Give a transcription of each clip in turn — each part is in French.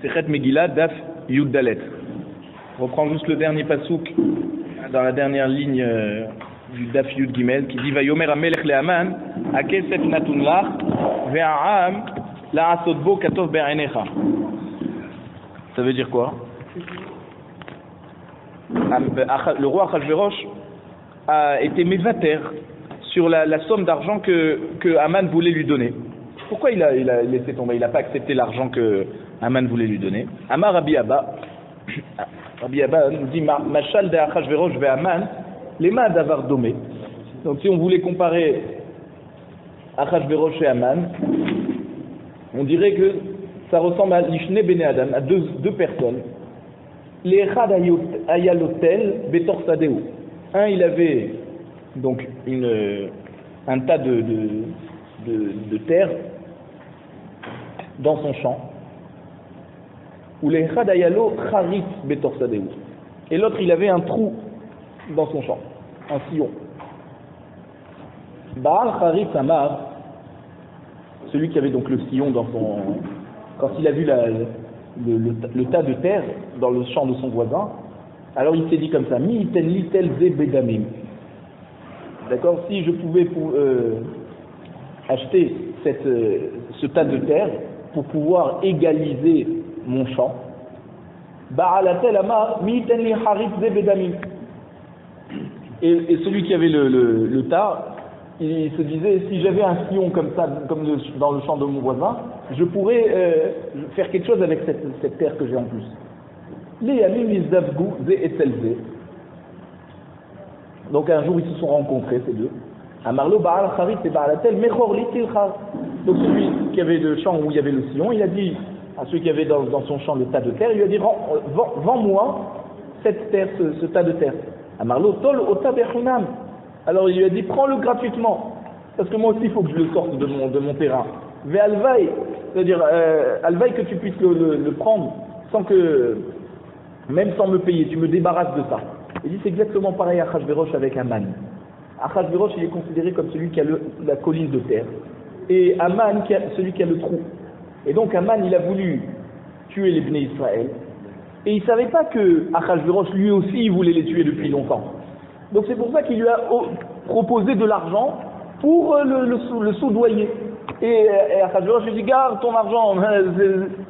Sechet Megillah, Daf Yud Dalet. On reprend juste le dernier pasouk dans la dernière ligne du Daf Yud Gimel qui dit Vayomer Amelech le'Aman Akesef natun lach ve'a'am la'asot bo katov be'ainecha. Ça veut dire quoi? Le roi Achashverosh a été mévater sur la somme d'argent que Aman voulait lui donner. Pourquoi il a laissé tomber? Il n'a pas accepté l'argent que Aman voulait lui donner. Amar Rabbi Abba nous dit Machal de Achashverosh ve Aman lema davar domé. Donc si on voulait comparer Achashverosh et Aman, on dirait que ça ressemble à l'ishne bene Adam, à deux personnes. L'echad ayalotel betor sadeu. Un, il avait donc un tas de terre dans son champ. Ou l'echad ayalo charit betor sadeu. Et l'autre, il avait un trou dans son champ, un sillon. Baal charit amar, celui qui avait donc le sillon dans son... Quand il a vu le tas de terre dans le champ de son voisin, alors il s'est dit comme ça, mi ten litel ze bedamim. D'accord, si je pouvais acheter ce tas de terre pour pouvoir égaliser mon champ, ba'alatel amar mi ten li harit ze bedamim. Et celui qui avait le tas, il se disait, si j'avais un sillon comme ça, comme dans le champ de mon voisin, je pourrais faire quelque chose avec cette terre que j'ai en plus. Les yamim izdavgu ze etzelze. Donc un jour ils se sont rencontrés ces deux. Amarlo ba'al charit et ba'alatel mechor li tilchar. Donc celui qui avait le champ où il y avait le sillon, il a dit à celui qui avait dans son champ le tas de terre, il lui a dit vends-moi cette terre, ce tas de terre. Amarlo tol ota bechinam. Alors il lui a dit prends-le gratuitement, parce que moi aussi il faut que je le sorte de mon terrain. Ve alvaï, c'est-à-dire alvaï que tu puisses le prendre même sans me payer, tu me débarrasses de ça. Il dit c'est exactement pareil à Achashverosh avec Aman. Achashverosh il est considéré comme celui qui a la colline de terre, et Aman celui qui a le trou. Et donc Aman il a voulu tuer les Bnei Israël, et il ne savait pas que Achashverosh lui aussi il voulait les tuer depuis longtemps. Donc c'est pour ça qu'il lui a proposé de l'argent pour le soudoyer. Et Achashverosh lui dit garde ton argent,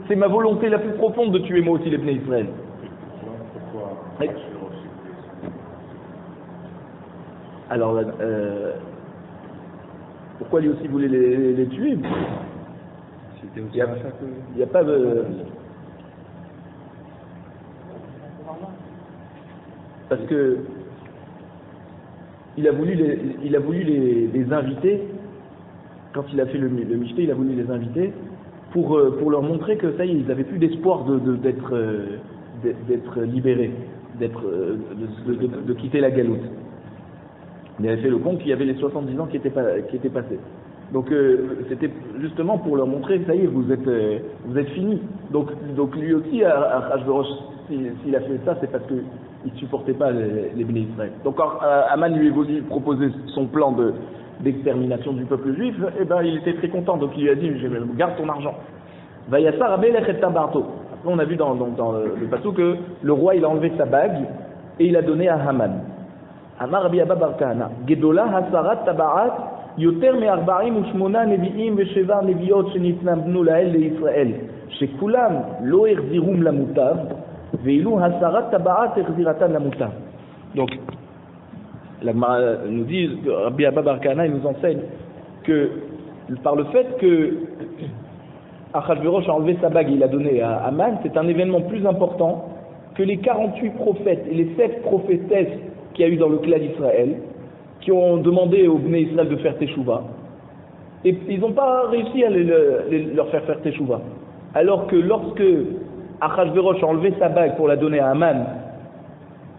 c'est ma volonté la plus profonde de tuer moi aussi les Bnei Israël. Pourquoi alors pourquoi lui aussi voulait les tuer? Il n'y a pas de... Parce que il a voulu les inviter, quand il a fait le michté, il a voulu les inviter pour leur montrer que ça y est, ils n'avaient plus d'espoir d'être libérés, de quitter la galoute. Il avait fait le compte qu'il y avait les 70 ans qui étaient passés. Donc c'était justement pour leur montrer que ça y est, vous êtes finis. Donc lui aussi, Achashverosh, s'il a fait ça, c'est parce qu'il ne supportait pas les Bnei Israël. Donc quand Aman lui est venu proposer son plan d'extermination du peuple juif, eh ben, il était très content. Donc il lui a dit, garde ton argent. Vayassar amelech et tabarto. Après on a vu dans le passage que le roi il a enlevé sa bague et il a donné à Haman. Amar Rabbi Abba bar Kahana. Gedola hasarat tabarat yoter me'arba'im u'shmona nevi'im ve'sheva nevi'ot shenitnabnu la'el le'Yisrael. Shekulam lo erzirum lamutav ve'ilu hasarat tabarat erziratan lamutav. Donc la Gemara nous dit, Rabbi Abba bar Kahana, il nous enseigne que par le fait que Achashverosh a enlevé sa bague et il a donné à Aman, c'est un événement plus important que les 48 prophètes et les 7 prophétesses qu'il y a eu dans le clan d'Israël, qui ont demandé aux Bnei Israël de faire Teshuvah. Et ils n'ont pas réussi à leur faire Teshuvah. Alors que lorsque Achashverosh a enlevé sa bague pour la donner à Aman,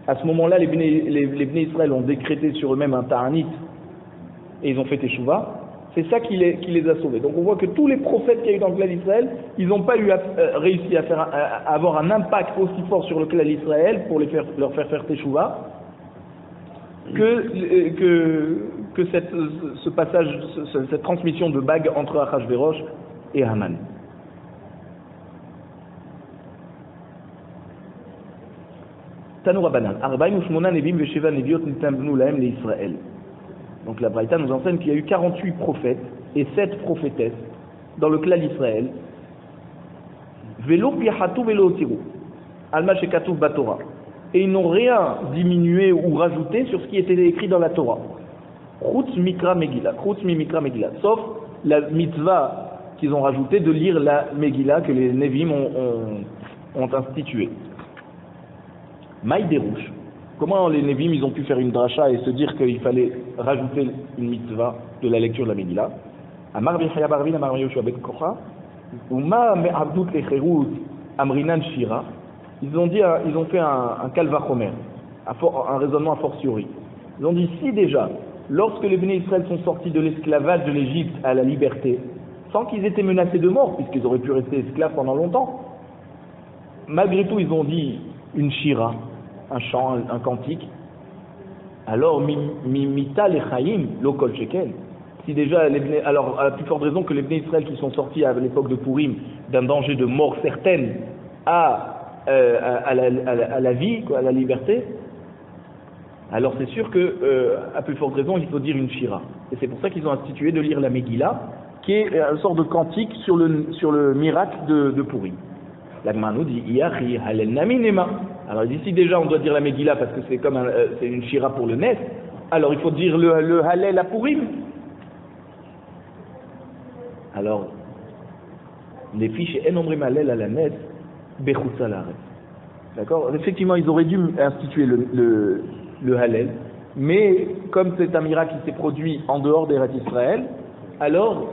à ce moment-là, les Bnei Israël ont décrété sur eux-mêmes un ta'anit et ils ont fait Teshuvah. C'est ça qui les a sauvés. Donc on voit que tous les prophètes qu'il y a eu dans le clan d'Israël, ils n'ont pas réussi à avoir un impact aussi fort sur le clan d'Israël pour leur faire Teshuvah que ce passage, cette transmission de bague entre Achashverosh et Haman. Tanoura Banan, Arba'im Ushmona Nevim Vesheva Neviot Nitamnu Lahem le Israël. Donc la Braïta nous enseigne qu'il y a eu 48 prophètes et 7 prophétesses dans le clan d'Israël. Velo Piachatu Velo Otiru, Alma Shekatuf Batora. Et ils n'ont rien diminué ou rajouté sur ce qui était écrit dans la Torah. Chutz Mikra Megillah, Chutz Mi Mikra Megillah, sauf la mitzvah qu'ils ont rajouté de lire la Megillah que les Nevim ont instituée. Maï Derouche. Comment les Nevim ils ont pu faire une dracha et se dire qu'il fallait rajouter une mitzvah de la lecture de la Megillah? Amar Bechaya Barvin, Amar Yoshua Ben Kocha, Uma Me'abdut Lecherut Amrinan Shira. Ils ont fait un kalvachomer, un raisonnement a fortiori. Ils ont dit si déjà, lorsque les Bnei Israël sont sortis de l'esclavage de l'Égypte à la liberté, sans qu'ils étaient menacés de mort, puisqu'ils auraient pu rester esclaves pendant longtemps, malgré tout ils ont dit une shira, un chant, un cantique, alors mimita lechaim lokol shekel. Si déjà, alors à la plus forte raison que les Bnei Israël qui sont sortis à l'époque de Purim d'un danger de mort certaine à la vie, quoi, à la liberté, alors c'est sûr que à plus forte raison il faut dire une shira. Et c'est pour ça qu'ils ont institué de lire la Megillah, qui est une sorte de cantique sur le miracle de Purim. La Gemara nous dit Yachi Halel Nami Nema. Alors ici déjà on doit dire la Megillah parce que c'est comme c'est une shira pour le Nes. Alors il faut dire le Halel à Purim. Alors les fiches en omrim Halel à la Nes Bechutza Laaretz. D'accord. Effectivement ils auraient dû instituer le Halel, mais comme c'est un miracle qui s'est produit en dehors d'Eretz Israël, alors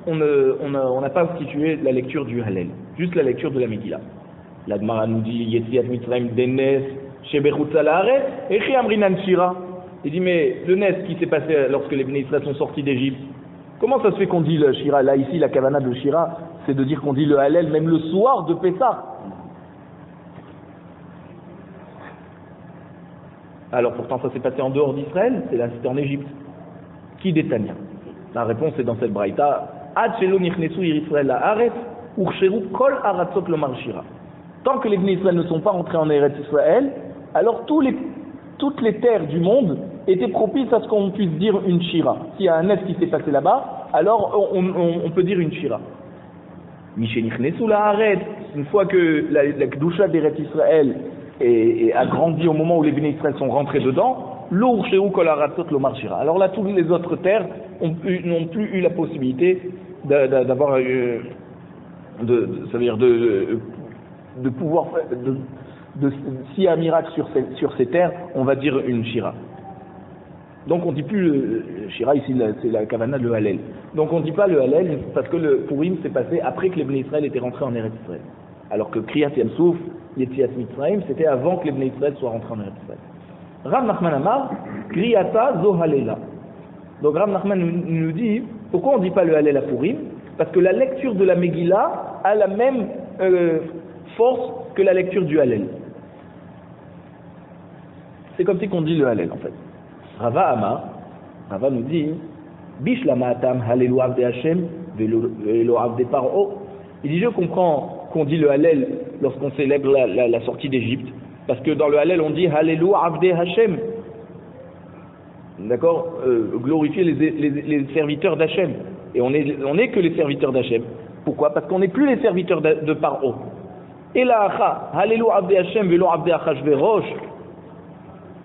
on n'a pas institué la lecture du Halel, juste la lecture de la Megillah. La Gemara nous dit Yetziat Mitzrayim Denes Shebechutza Laaretz Echi Amrinan Shira. Il dit mais le Nes qui s'est passé lorsque les Bnei Israël sont sortis d'Égypte, comment ça se fait qu'on dit le Shira? Là ici la kavana de Shira, c'est de dire qu'on dit le Halel même le soir de Pessah. Alors pourtant ça s'est passé en dehors d'Israël, c'était en Égypte. Qui détania? La réponse est dans cette braïta. Ad shelo nichnesu Israël la'aretz u'chsheru kol aratzot lomar shira. Tant que les Bnei Israël ne sont pas entrés en Eretz Israël, alors toutes les terres du monde étaient propices à ce qu'on puisse dire une shira. S'il y a un nef qui s'est passé là-bas, alors on peut dire une shira. Mishenichnesu la'aretz, une fois que la Kedusha d'Eretz Israël a grandi au moment où les Bnei Israël sont rentrés dedans, l'Ursheu Kol Aratzot Lomar Shira. Alors là, toutes les autres terres n'ont plus eu la possibilité d'avoir, c'est-à-dire de pouvoir, s'il y a un miracle sur ces terres, on va dire une Shira. Donc on ne dit plus le Shira, ici c'est la Kavana, le Halel. Donc on ne dit pas le Halel parce que le Purim s'est passé après que les Bnei Israël étaient rentrés en Eretz Israël. Alors que Kriyat Yamsouf, Yetziat Mitzrayim, c'était avant que les Bnei Israël soient rentrés en Eretz Israël. Rav Nachman Amar, Kriyata Zo Halela. Donc Rav Nachman nous dit, pourquoi on ne dit pas le Halel à Purim? Parce que la lecture de la Megillah a la même force que la lecture du Halel. C'est comme si qu'on dit le Halel en fait. Rava Amar, Rava nous dit, Bishlama Atam Halelu Avde Hashem Velo Avde Paro. Il dit, je comprends qu'on dit le Hallel lorsqu'on célèbre la sortie d'Égypte, parce que dans le Hallel on dit Hallelu Avde Hashem, d'accord, glorifier les serviteurs d'Hachem, et on est que les serviteurs d'Hachem. Pourquoi? Parce qu'on n'est plus les serviteurs de Paro. Et la Acha, Hallelu Avde Hashem Velo Avde Achashverosh,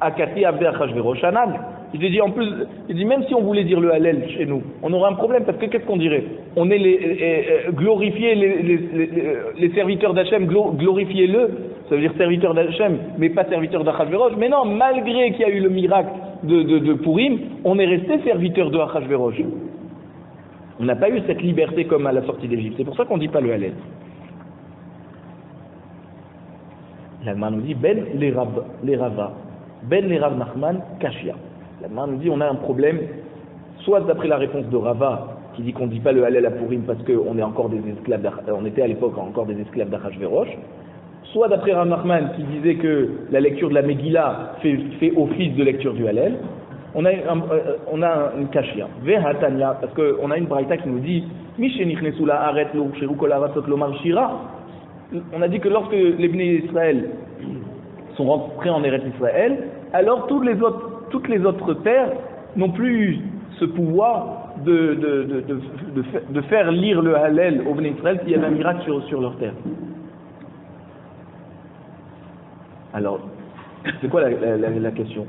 Akati Avde Achashverosh Anag. Il dit en plus, il dit même si on voulait dire le Hallel chez nous, on aurait un problème parce que qu'est-ce qu'on dirait? On est glorifier les serviteurs d'Hachem, glorifiez-le, ça veut dire serviteurs d'Hachem, mais pas serviteurs d'Achashverosh. Mais non, malgré qu'il y a eu le miracle de Purim, on est resté serviteurs de Achashverosh. On n'a pas eu cette liberté comme à la sortie d'Égypte. C'est pour ça qu'on ne dit pas le Hallel. L'Allemand nous dit Ben les Rava, Ben les Rav Nachman Kashia. L'Allemand nous dit on a un problème, soit d'après la réponse de Rava, qui dit qu'on ne dit pas le Hallel à Purim parce qu'on est encore des esclaves, on était à l'époque encore des esclaves d'Achashverosh, soit d'après Rav Nachman qui disait que la lecture de la Megillah fait office de lecture du Hallel. On a une Kashia, Vehatania, parce qu'on a une braïta qui nous dit Mishenichnesu la'aretz l'ursheru kol aratzot lomar shira. On a dit que lorsque les Bnei Israël sont rentrés en Eretz Israël, alors toutes les autres terres n'ont plus eu ce pouvoir de faire lire le Hallel au Bnei Israël s'il y avait un miracle sur leur terre. Alors, c'est quoi la question?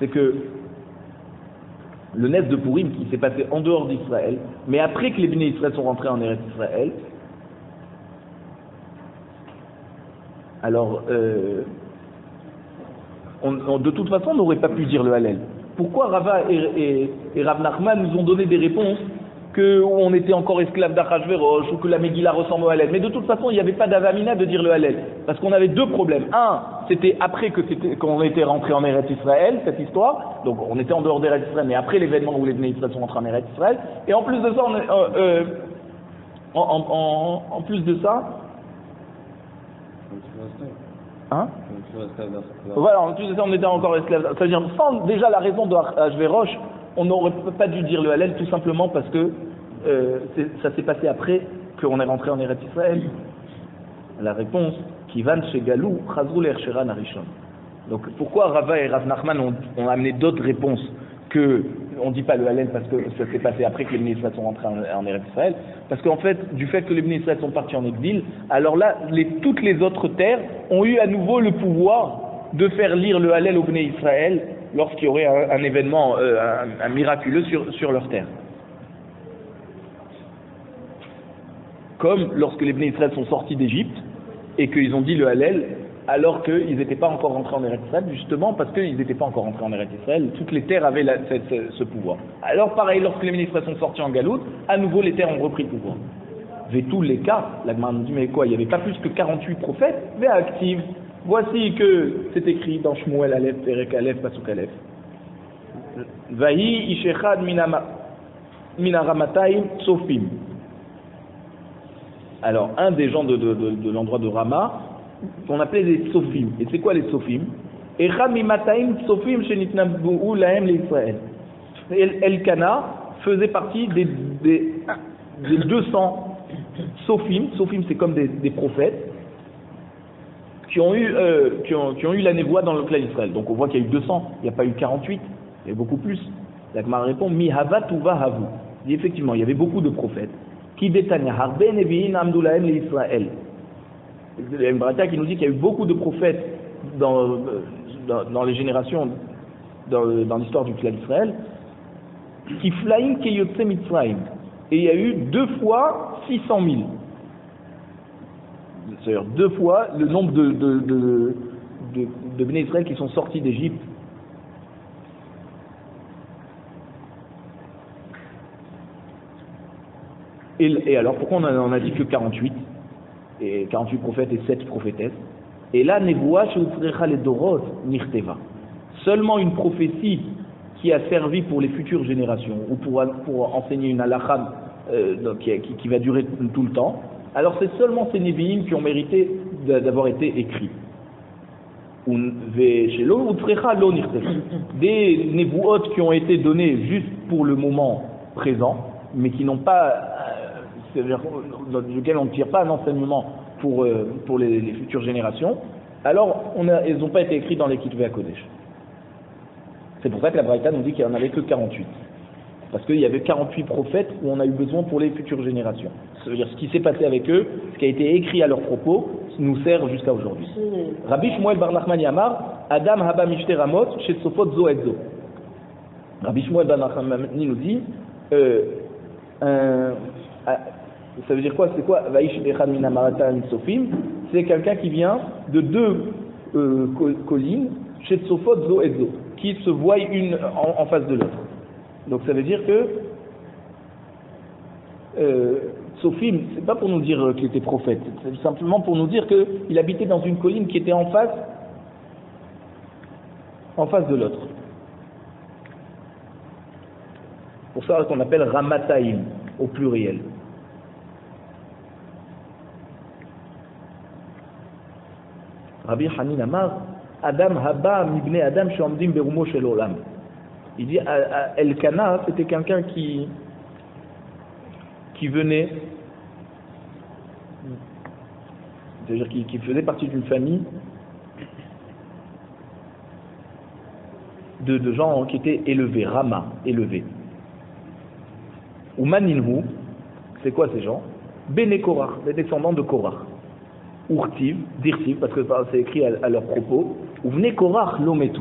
C'est que le Nes de Purim qui s'est passé en dehors d'Israël, mais après que les Bnei Israël sont rentrés en Eretz Israël, alors de toute façon on n'aurait pas pu dire le Hallel. Pourquoi Rava et Rav Nachman nous ont donné des réponses qu'on était encore esclave d'Achashverosh ou que la Megillah ressemble au Hallel? Mais de toute façon, il n'y avait pas d'avamina de dire le Hallel. Parce qu'on avait deux problèmes. Un, c'était après qu'on était rentré en Eretz Israël, cette histoire. Donc on était en dehors d'Eretz Israël, mais après l'événement où les Bnei Israël sont rentrés en Eretz Israël. Et en plus de ça, en plus de ça, hein? Voilà, en plus de ça, on était encore esclaves. C'est-à-dire, sans déjà la raison de Achashverosh, on n'aurait pas dû dire le Hallel tout simplement parce que ça s'est passé après qu'on est rentré en Eretz Israël. La réponse, Kivan chez Galou, Chazrou l'Ercheran Arishon. Donc pourquoi Rava et Rav Nachman ont amené d'autres réponses que on ne dit pas le Hallel parce que ça s'est passé après que les Bnei Israël sont rentrés en Eretz Israël? Parce qu'en fait, du fait que les Bnei Israël sont partis en exil, alors là, toutes les autres terres ont eu à nouveau le pouvoir de faire lire le Hallel aux Bnei Israël lorsqu'il y aurait un événement un miraculeux sur leur terre. Comme lorsque les Bnei Israël sont sortis d'Égypte et qu'ils ont dit le Hallel alors qu'ils n'étaient pas encore rentrés en Eretz Israël, justement parce qu'ils n'étaient pas encore rentrés en Eretz Israël, toutes les terres avaient ce pouvoir. Alors pareil, lorsque les Bnei Israël sont sortis en Galoute, à nouveau les terres ont repris le pouvoir. Mais tous les cas, la Gemara nous dit mais quoi, il n'y avait pas plus que 48 prophètes, mais actifs. Voici que c'est écrit dans Shmuel Aleph, Perek Aleph, Pasuk Aleph. Vahi ishechad minaramatayim tsofim. Alors, un des gens de l'endroit de Rama, qu'on appelait les tsofim. Et c'est quoi les tsofim? Echad mimataim tsofim shenitnabu lahem l'Israël. Elkana faisait partie des 200 tsofim. Tsofim, c'est comme des prophètes qui ont eu la névoie dans le clan d'Israël. Donc on voit qu'il y a eu 200, il n'y a pas eu 48, il y a beaucoup plus. La Gemara répond mi havat uva havu. Il dit effectivement, il y avait beaucoup de prophètes qui détania harbe nevi'in amdulahem l'Israël. Il y a une braïta qui nous dit qu'il y a eu beaucoup de prophètes dans les générations, dans l'histoire du clan d'Israël, qui flaim keyotse mitzrayim. Et il y a eu 2 fois 600 000. C'est-à-dire 2 fois le nombre de Bnei Israël qui sont sortis d'Égypte. Et alors pourquoi on en a dit que 48 et 48 prophètes et 7 prophétesses? Et là, Nevoa sheufrecha les dorot nirteva. Seulement une prophétie qui a servi pour les futures générations ou pour enseigner une halakha qui va durer tout le temps. Alors c'est seulement ces Nevi'im qui ont mérité d'avoir été écrits. Des Nevuot qui ont été donnés juste pour le moment présent, mais qui n'ont pas, c'est-à-dire dans lequel on ne tire pas un enseignement pour les futures générations, alors ils n'ont pas été écrits dans les Ketuvei HaKodesh. C'est pour ça que la Braïta nous dit qu'il n'y en avait que 48. Parce qu'il y avait 48 prophètes où on a eu besoin pour les futures générations. C'est-à-dire ce qui s'est passé avec eux, ce qui a été écrit à leur propos, nous sert jusqu'à aujourd'hui. Rabbi Shmuel bar Nachman Yamar, Adam haba mishte ramot, chez Sofot zo et zo. Rabbi Shmuel bar Nachman nous dit, ça veut dire quoi? C'est quoi? Vaish echad min amarata sofim. C'est quelqu'un qui vient de 2 collines, chez Sofot zo et zo, qui se voient une en face de l'autre. Donc ça veut dire que Sophim, c'est pas pour nous dire qu'il était prophète, c'est simplement pour nous dire qu'il habitait dans une colline qui était en face de l'autre. Pour ça qu'on appelle Ramataim au pluriel. Rabbi Hanin Amar, Adam haba mibne Adam she'omdim berumo shel olam. Il dit Elkana, c'était quelqu'un qui venait, c'est-à-dire qui faisait partie d'une famille de gens qui étaient élevés, Rama, élevés. Ou Maninhu, c'est quoi ces gens? Bene Korach, les descendants de Korach. Urtiv, Dirtiv, parce que c'est écrit à leur propos. Ou venez Korach, l'ometu.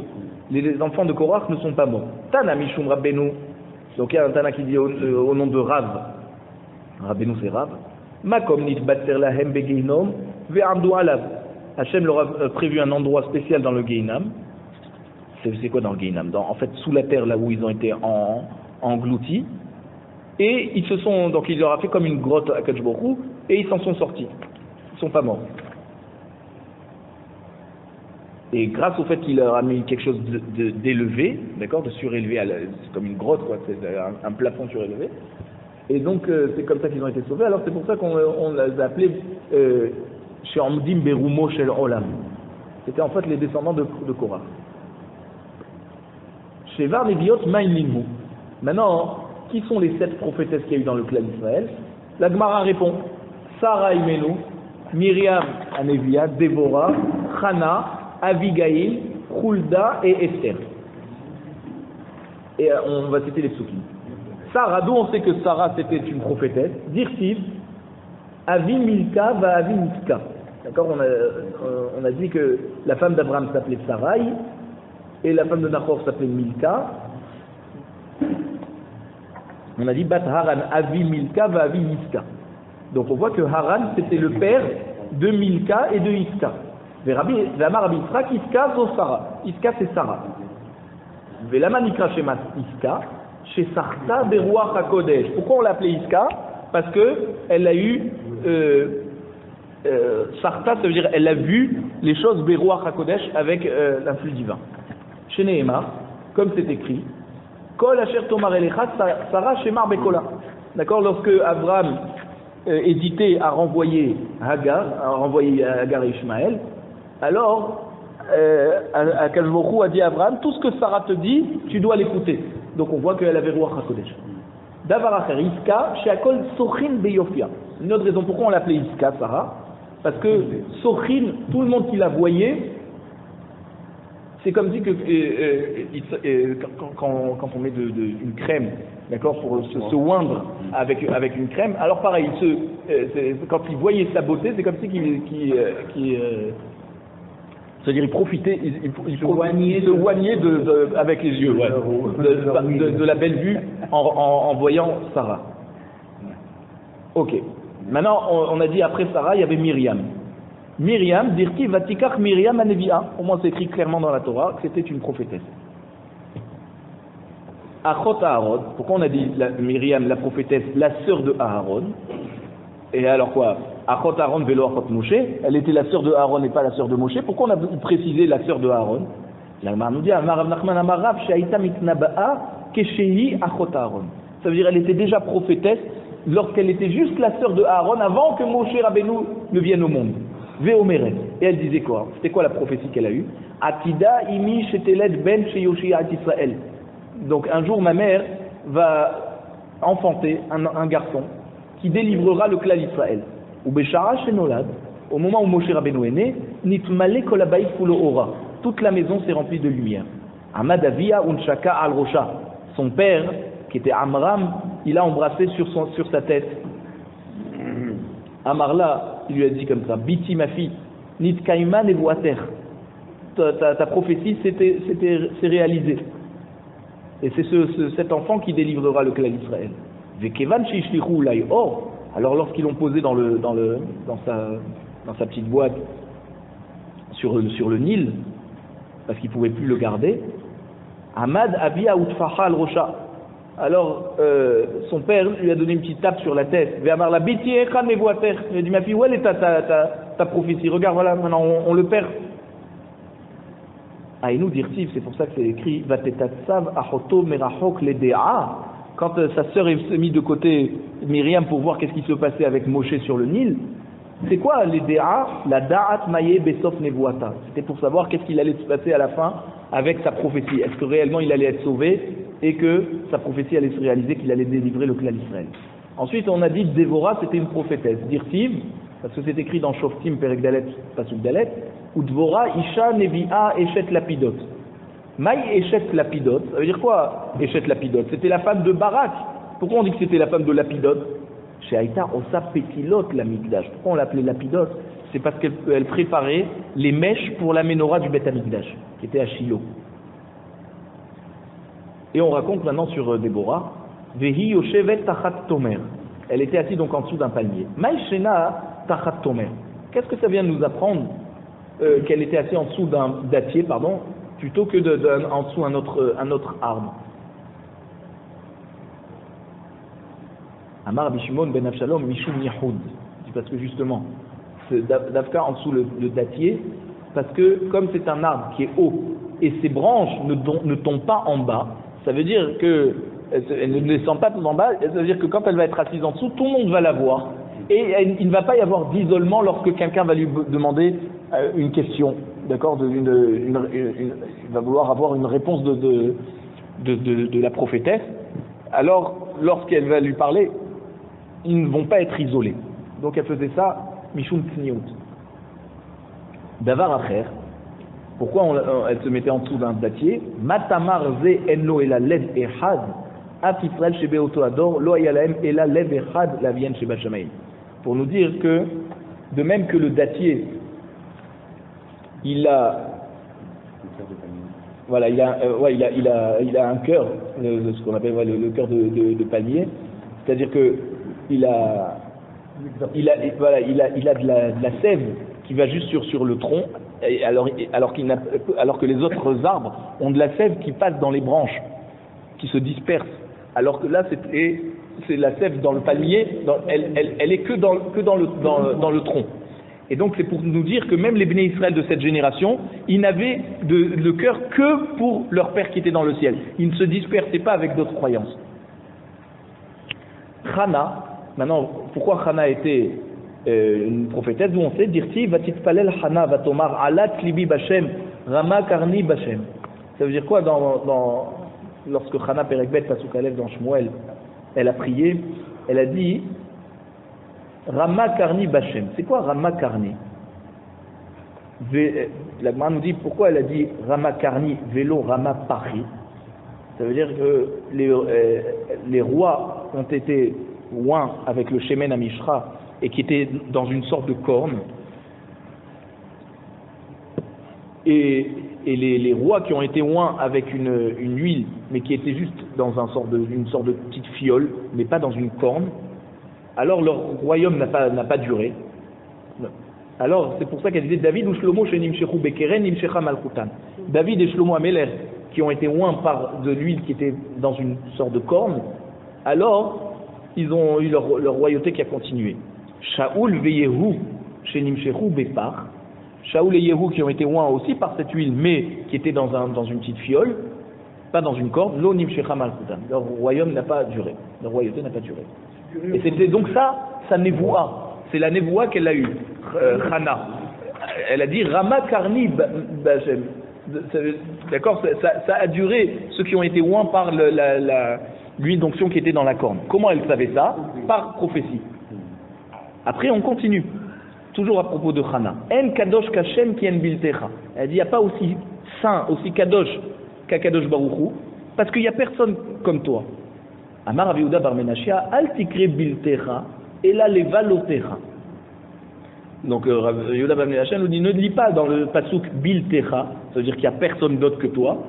Les enfants de Korach ne sont pas morts. Tana Mishum Rabbenu. Donc il y a un Tana qui dit au nom de Rav. Rabbenu c'est Rav. Makom nitbater lahem begeinom ve'amdu alav. Hachem leur a prévu un endroit spécial dans le Geinam. C'est quoi dans le Geinam? En fait, sous la terre, là où ils ont été engloutis. Et ils se sont, donc il leur a fait comme une grotte à Kadosh Baruch Hu, et ils s'en sont sortis. Ils ne sont pas morts. Et grâce au fait qu'il leur a mis quelque chose d'élevé, d'accord, de surélevé, c'est comme une grotte, quoi, c'est un plafond surélevé. Et donc c'est comme ça qu'ils ont été sauvés. Alors c'est pour ça qu'on les a appelés She'omdim Berumo Shel Olam. C'était en fait les descendants de Korah. Shevar Neviot Ma'inlinhu. Maintenant, qui sont les 7 prophétesses qu'il y a eu dans le clan d'Israël? La Gemara répond Sarah Imenu, Myriam Anevia, Déborah, Hana, Abigail, Hulda et Esther. Et on va citer les psukim. Sarah, d'où on sait que Sarah c'était une prophétesse? Dirtiv, Avi Milka va Avi Mitka. D'accord, on a dit que la femme d'Abraham s'appelait Sarai et la femme de Nahor s'appelait Milka. On a dit Bat Haran Avi Milka va Avi Miska. Donc on voit que Haran c'était le père de Milka et de Iska. V'amar Rabbi Yitzhak Iska zo Sarah. Iska c'est Sarah. Ve'lama nikra shemat Iska chez Sarta beruach hakodesh. Pourquoi on l'appelait Iska? Parce que elle a eu Sarta, ça veut dire elle a vu les choses beruach hakodesh avec l'influx divin. Chez Nehemar, comme c'est écrit, Kol asher tomar elecha Sarah shemar bekola. D'accord, lorsque Abraham hésitait à renvoyer Hagar et Ishmaël, alors Akadosh Baruch Hu a dit à Abraham, tout ce que Sarah te dit, tu dois l'écouter. Donc on voit qu'elle avait Ruach HaKodesh. Davar acher Iska sheakol sochin beyofia. Une autre raison pourquoi on l'appelait Iska, Sarah, parce que sochin, tout le monde qui la voyait, c'est comme si que quand on met une crème, d'accord, pour se oindre avec une crème, alors pareil, quand il voyait sa beauté, c'est comme si c'est-à-dire il profitait, il se oignait avec les yeux, ouais, de la belle vue en voyant Sarah. Ok. Maintenant, on a dit après Sarah, il y avait Myriam. Myriam, dirti vatikach Myriam Anevia. Au moins c'est écrit clairement dans la Torah que c'était une prophétesse. Achot Aaron. Pourquoi on a dit Myriam, la prophétesse, la sœur de Aaron? Et alors quoi? Achot Aaron velo Achot Moshe. Elle était la sœur de Aaron et pas la sœur de Moshe. Pourquoi on a précisé la sœur de Aaron? L'Almar nous dit Amar Nachman Amarav Shaita Mitnaba'a Keshehi Achot Aaron. Ça veut dire elle était déjà prophétesse lorsqu'elle était juste la sœur de Aaron avant que Moshe Rabbeinu ne vienne au monde. Ve'omeret. Et elle disait quoi? C'était quoi la prophétie qu'elle a eue? Atida imi sheteled ben sheyoshiat Israël. Donc un jour ma mère va enfanter un garçon qui délivrera le clan d'Israël. Ou beshara shenolad, au moment où Moshe Rabbeinu est né, nitmale kol habayit kulo ora. Toute la maison s'est remplie de lumière. Amad avia unshaka al rosha. Son père, qui était Amram, il a embrassé sur sa tête. Amarla, il lui a dit comme ça, Biti ma fille, Nitkaiman et Voater. Ta prophétie s'est réalisée. Et c'est cet enfant qui délivrera le clan d'Israël. Vekevan shishlichu lai or. Alors lorsqu'ils l'ont posé dans sa petite boîte sur le Nil, parce qu'ils ne pouvaient plus le garder, Ahmad Abia Outfaha al-Rocha. Alors son père lui a donné une petite tape sur la tête. Il a dit ma fille, où est ta prophétie? Regarde, voilà, maintenant on le perd. Aïnou dirtiv, c'est pour ça que c'est écrit Vatetatsav Achoto Merachok Ledea. Quand sa sœur s'est mise de côté, Myriam, pour voir qu'est-ce qui se passait avec Moshe sur le Nil, c'est quoi les Dea? La Da'at Maye Besof Nevuata. C'était pour savoir qu'est-ce qu'il allait se passer à la fin avec sa prophétie. Est-ce que réellement il allait être sauvé et que sa prophétie allait se réaliser, qu'il allait délivrer le clan d'Israël. Ensuite, on a dit que Déborah, c'était une prophétesse. Dirtiv, parce que c'est écrit dans Shoftim, Perek Dalet, Pasuk Dalet, ou Dvorah, Isha, Nevi'a, Eshet Lapidot. Maï Eshet Lapidot, ça veut dire quoi Eshet Lapidot? C'était la femme de Barak. Pourquoi on dit que c'était la femme de Lapidot? Chez Haïta, on s'appétilote la Mikdash. Pourquoi on l'appelait Lapidot? C'est parce qu'elle préparait les mèches pour la menorah du Beth Amikdash, qui était à Shiloh. Et on raconte maintenant sur Déborah, Vehi Yoshevet Tachat Tomer. Elle était assise donc en dessous d'un palmier. Maïshena Tachat Tomer. Qu'est-ce que ça vient de nous apprendre qu'elle était assise en dessous d'un dattier, plutôt que en dessous un autre arbre? Amar Bishimon ben Avshalom Mishum Yihoud. Parce que justement, Davka en dessous le dattier, parce que comme c'est un arbre qui est haut et ses branches ne tombent pas en bas, ça veut dire que elle ne descend pas tout en bas, ça veut dire que quand elle va être assise en dessous, tout le monde va la voir. Et il ne va pas y avoir d'isolement lorsque quelqu'un va lui demander une question, d'accord, il va vouloir avoir une réponse de la prophétesse. Alors, lorsqu'elle va lui parler, ils ne vont pas être isolés. Donc elle faisait ça, Mishum Tsniout. Davar Acher, pourquoi elle se mettait en dessous d'un dattier? Matamar ze enno ela lev ehad, af Israël shebe oto ador, lo ayalaem ela lev ehad la vienne sheba shamaim. Pour nous dire que, de même que le dattier, il a un cœur, ce qu'on appelle le cœur de palmier, c'est-à-dire que il a de la sève qui va juste sur le tronc, alors que les autres arbres ont de la sève qui passe dans les branches, qui se disperse. Alors que là, c'est la sève dans le palmier, elle est que dans le tronc. Et donc c'est pour nous dire que même les Béné Israël de cette génération, ils n'avaient le cœur que pour leur Père qui était dans le ciel. Ils ne se dispersaient pas avec d'autres croyances. Chana, maintenant, pourquoi Chana était une prophétesse? D'où on sait, Dirti, Vatitpalel Chana, Vatomar, Alat Libi Bashem, Rama Karni Bashem. Ça veut dire quoi lorsque Chana Perekbet Pasuk Alev dans Shmuel, elle a prié, elle a dit Rama Karni Bashem. C'est quoi Rama Karni? La Gemara nous dit pourquoi elle a dit Rama Karni Vélo Rama Pari. Ça veut dire que les rois ont été oints avec le Shemen Amishra et qui étaient dans une sorte de corne. Et les rois qui ont été oints avec une huile, mais qui était juste dans une sorte de petite fiole, mais pas dans une corne, alors leur royaume n'a pas duré. Alors c'est pour ça qu'elle disait David ou Shlomo Shenimshechu Bekeren Nimshecha Malchutan. David et Shlomo Améler qui ont été oints par de l'huile qui était dans une sorte de corne, alors ils ont eu leur royauté qui a continué. Shaoul ve Yehu Shenimshechu Bepar. Shaoul et Yehu qui ont été oints aussi par cette huile, mais qui étaient dans une petite fiole, pas dans une corne, Lo Nimshecha Malchutan. Leur royaume n'a pas duré, leur royauté n'a pas duré. Et c'était donc sa névoua. C'est la névoua qu'elle a eue, Chana. Elle a dit Rama Karni Bashem. D'accord, ça a duré, ceux qui ont été oints par l'huile d'onction qui était dans la corne. Comment elle savait ça? Par prophétie. Après, on continue. Toujours à propos de Chana. En kadosh kashem ki en biltecha. Elle dit, il n'y a pas aussi saint, aussi kadosh qu'Akadosh Baruch Hu, parce qu'il n'y a personne comme toi. Amar Rav Yehuda bar Menashia, al tikre biltecha, ela levalotecha. Donc Rav Yehuda bar Menashia nous dit, ne lis pas dans le pasuk biltecha, ça veut dire qu'il n'y a personne d'autre que toi,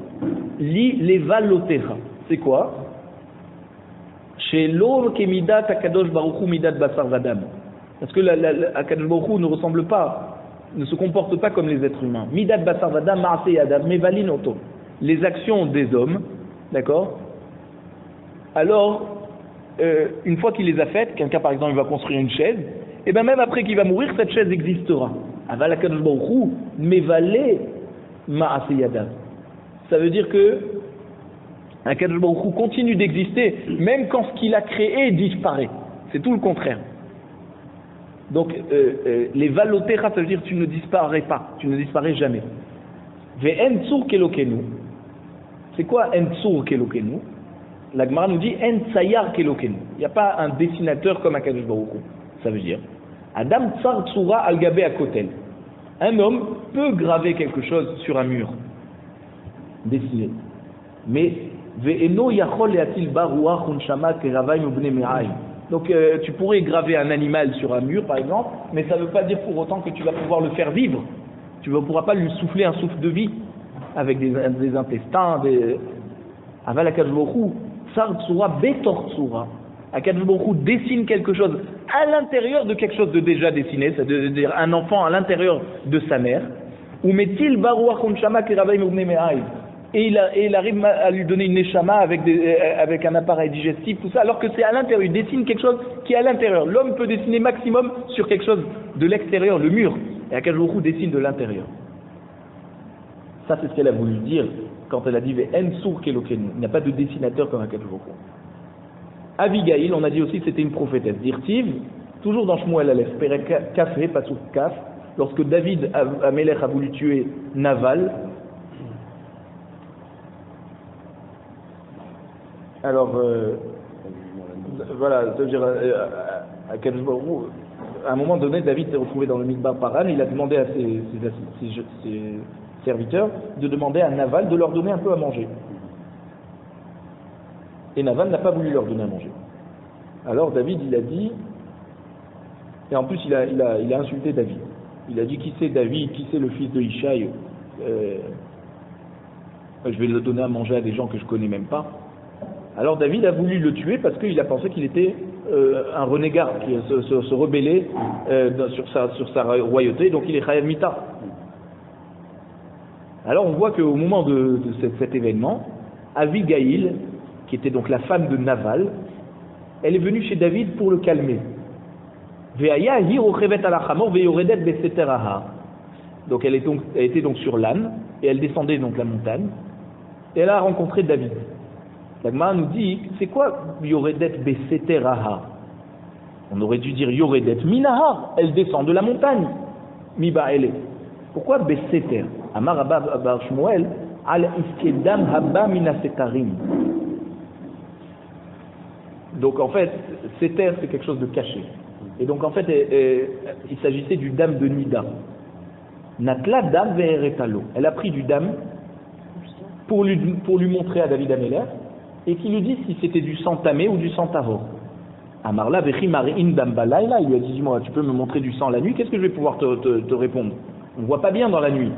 lis levalotecha. C'est quoi? Chez l'or kemidat Akadosh Baruch Hu midat basar vadam. Parce que Akadosh Baruch Hu ne ressemble pas, ne se comporte pas comme les êtres humains. Midat basar vadam ma'aseh adam mevalin oto. Les actions des hommes, d'accord? Alors, une fois qu'il les a faites, quelqu'un par exemple il va construire une chaise, et bien même après qu'il va mourir, cette chaise existera. Aval Akadosh Baruch Hu mevalé ma'aseh adam. Ça veut dire que Akadosh Baruch Hu continue d'exister, même quand ce qu'il a créé disparaît. C'est tout le contraire. Donc, les valotecha, ça veut dire tu ne disparais pas, tu ne disparais jamais. Ve'en tsur kelokenu. C'est quoi en tsur kelokenu? La Gemara nous dit en tsayar kelokenu. Il n'y a pas un dessinateur comme Akadosh Baruch Hu. Ça veut dire Adam tsar tsura al gabe akotel. Un homme peut graver quelque chose sur un mur. dessiner. Mais ve'eno yachol le'atil ba ruach unshama keravayim ubnei me'aim. Donc tu pourrais graver un animal sur un mur par exemple, mais ça ne veut pas dire pour autant que tu vas pouvoir le faire vivre. Tu ne pourras pas lui souffler un souffle de vie avec des intestins, des... Aval HaKadosh Baruch Hu, Tsar Tsura Betor Tsura. HaKadosh Baruch Hu dessine quelque chose à l'intérieur de quelque chose de déjà dessiné, c'est-à-dire un enfant à l'intérieur de sa mère. Ou metil baruach unshama keravayim ubnei me'aim. Et il arrive à lui donner une neshama avec un appareil digestif, tout ça, alors que c'est à l'intérieur. Il dessine quelque chose qui est à l'intérieur. L'homme peut dessiner maximum sur quelque chose de l'extérieur, le mur. Et HaKadosh Baruch Hu dessine de l'intérieur. Ça, c'est ce qu'elle a voulu dire quand elle a dit Ve'en sour kelokenu. Il n'y a pas de dessinateur comme HaKadosh Baruch Hu. Abigail, on a dit aussi que c'était une prophétesse. Dirtiv, toujours dans Shmuel Aleph, Perek Kaf, Pasuk Kaf, lorsque David Amelech a voulu tuer Naval. Alors, voilà, c'est-à-dire, à un moment donné, David s'est retrouvé dans le Midbar Paran, il a demandé à ses serviteurs de demander à Naval de leur donner un peu à manger. Et Naval n'a pas voulu leur donner à manger. Alors David, il a dit, et en plus il a insulté David. Il a dit, qui c'est David, qui c'est le fils de Ishaï, je vais le donner à manger à des gens que je connais même pas. Alors David a voulu le tuer parce qu'il a pensé qu'il était un renégat, qui se rebellait sur sa royauté, donc il est Chayav Mita. Alors on voit qu'au moment de cet événement, Abigail, qui était donc la femme de Naval, elle est venue chez David pour le calmer. Donc elle était donc sur l'âne, et elle descendait donc la montagne, et elle a rencontré David. La Gemara nous dit, c'est quoi Yoredet Beseteraha? On aurait dû dire Yoredet Minahar, elle descend de la montagne. Miba elle est. Pourquoi Beseter? Amar Abba Bar Shmuel, al iskedam haba minasetarim. Donc en fait, Seter c'est quelque chose de caché. Et donc en fait, il s'agissait du dam de Nida. Natla dam ve'eretalo. Elle a pris du dam pour lui montrer à David Amelech, et qui lui dit si c'était du sang tamé ou du sang tavor. Amarla vechi mari'in dam balayla, il lui a dit dis-moi, tu peux me montrer du sang la nuit, qu'est-ce que je vais pouvoir te répondre? On ne voit pas bien dans la nuit.